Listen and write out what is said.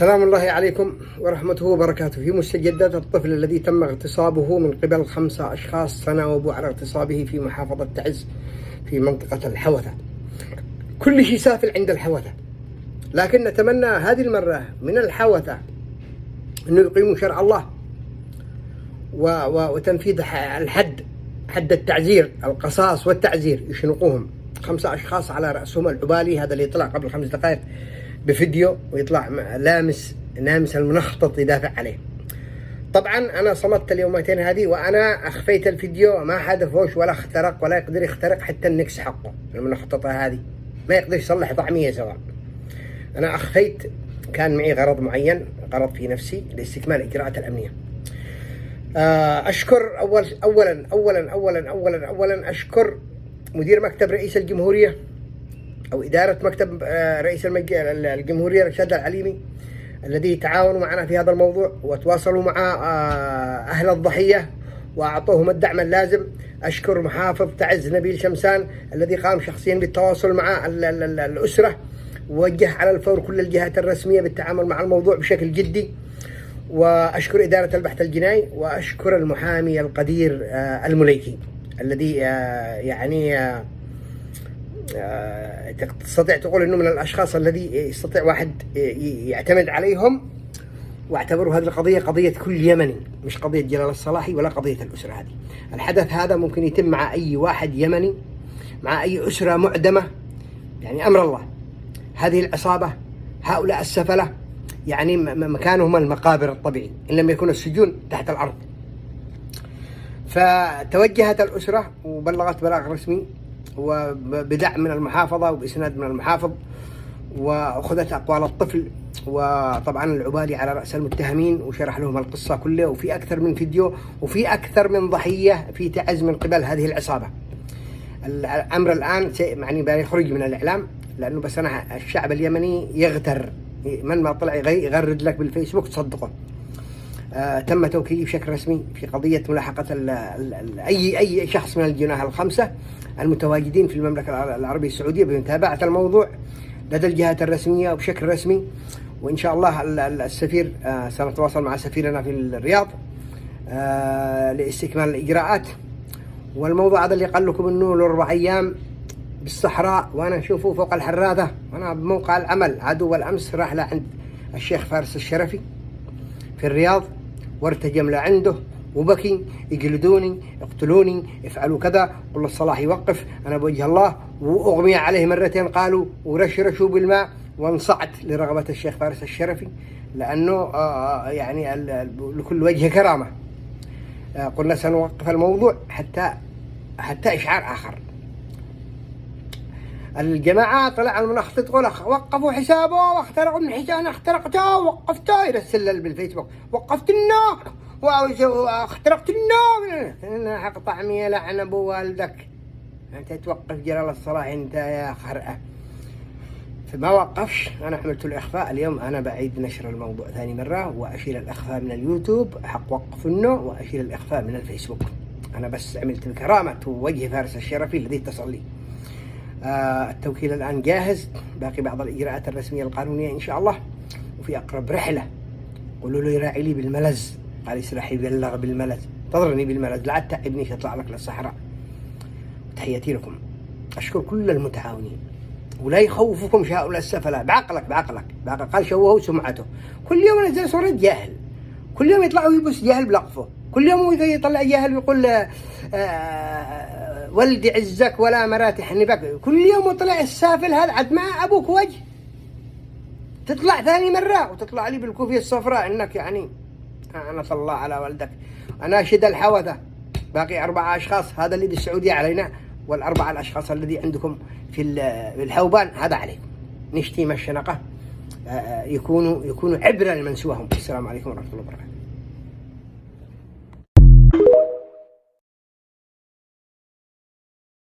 سلام الله عليكم ورحمته وبركاته. في مستجدات الطفل الذي تم اغتصابه من قبل 5 أشخاص تناوبوا على اغتصابه في محافظة تعز في منطقة الحوثة. كل شيء سافل عند الحوثة، لكن نتمنى هذه المرة من الحوثة أنه يقيموا شرع الله وتنفيذ حد التعزير، القصاص والتعزير، يشنقوهم. 5 أشخاص على رأسهم العبالي، هذا اللي طلع قبل 5 دقائق بفيديو ويطلع نامس المنخطط يدافع عليه. طبعا انا صمت اليومتين هذه وانا اخفيت الفيديو، ما حدا فوش ولا اخترق ولا يقدر يخترق حتى النكس حقه. المنخططه هذه ما يقدر يصلح طعميه سواء. انا اخفيت، كان معي غرض معين، غرض في نفسي لاستكمال الاجراءات الامنيه. اشكر اولا اشكر مدير مكتب رئيس الجمهوريه أو إدارة مكتب رئيس الجمهورية رشاد العليمي، الذي تعاونوا معنا في هذا الموضوع وتواصلوا مع أهل الضحية وأعطوهم الدعم اللازم. أشكر محافظ تعز نبيل شمسان الذي قام شخصيا بالتواصل مع الأسرة، ووجه على الفور كل الجهات الرسمية بالتعامل مع الموضوع بشكل جدي. وأشكر إدارة البحث الجنائي، وأشكر المحامي القدير المليكي الذي تستطيع تقول انه من الاشخاص الذي يستطيع واحد يعتمد عليهم. واعتبروا هذه القضيه قضيه كل يمني، مش قضيه جلال الصلاحي ولا قضيه الاسره هذه. الحدث هذا ممكن يتم مع اي واحد يمني، مع اي اسره معدمه، يعني امر الله. هذه العصابه، هؤلاء السفله، يعني مكانهم المقابر الطبيعي ان لم يكن السجون تحت الارض. فتوجهت الاسره وبلغت بلاغ رسمي وبدعم من المحافظة وبإسناد من المحافظ، وأخذت أقوال الطفل، وطبعا العبالي على رأس المتهمين، وشرح لهم القصة كلها، وفي أكثر من فيديو وفي أكثر من ضحية في تعز من قبل هذه العصابة. الأمر الآن يعني بيخرج من الإعلام، لأنه بس أنا الشعب اليمني يغتر، من ما طلع يغرد لك بالفيسبوك تصدقه. تم توكيلي بشكل رسمي في قضية ملاحقة أي شخص من الجناه ال5 المتواجدين في المملكة العربية السعودية بمتابعة الموضوع لدى الجهات الرسمية وبشكل رسمي. وإن شاء الله السفير سنتواصل مع سفيرنا في الرياض لاستكمال الإجراءات. والموضوع هذا اللي قال لكم إنه له 4 أيام بالصحراء، وأنا أشوفه فوق الحراثة، وأنا بموقع العمل. عدو الأمس راح لعند الشيخ فارس الشرفي في الرياض وارتجم لعنده وبكي: يجلدوني، يقتلوني، يفعلوا كذا، قل الصلاح يوقف، أنا بوجه الله. وأغمي عليه 2 مرتين قالوا، ورشرشوا بالماء. وانصعت لرغبة الشيخ فارس الشرفي، لأنه يعني لكل وجه كرامة. قلنا سنوقف الموضوع حتى إشعار آخر. الجماعة طلع المنخطط يقول وقفوا حسابه واخترقوا من حسابه، أنا اخترقته ووقفته، يرسل بالفيسبوك: وقفت النوك واخترقت النوك. أنا حق طعمي لعن أبو والدك، أنت توقف جلال الصلاح أنت يا خرأة. فما وقفش. أنا عملت الإخفاء اليوم، أنا بعيد نشر الموضوع ثاني مرة، وأشيل الإخفاء من اليوتيوب حق وقف النو، وأشيل الإخفاء من الفيسبوك. أنا بس عملت بكرامة وجه فارس الشرفي الذي اتصل لي. التوكيل الآن جاهز، باقي بعض الإجراءات الرسمية القانونية إن شاء الله. وفي أقرب رحلة قولوا له يراعي لي بالملز، قال يسرح يبلغ بالملز، تضرني بالملز، لا تعبنيش أطلع لك للصحراء. تحياتي لكم. أشكر كل المتعاونين، ولا يخوفكم هؤلاء السفلة. بعقلك قال شوهوا سمعته. كل يوم ينزل صورة جاهل، كل يوم يطلعوا يبس جاهل بلقفه، كل يوم يطلع جاهل ويقول ولدي عزك ولا مراتح نبك. كل يوم طلع السافل هذا عد مع أبوك وجه، تطلع ثاني مرة وتطلع لي بالكوفية الصفراء إنك يعني أنا الله على والدك. أناشد الحوثة، باقي 4 أشخاص، هذا اللي بالسعودية علينا، وال4 الأشخاص الذي عندكم في الحوبان هذا عليكم. نشتي الشنقة يكونوا عبرة لمن سواهم. السلام عليكم ورحمة الله وبركاته.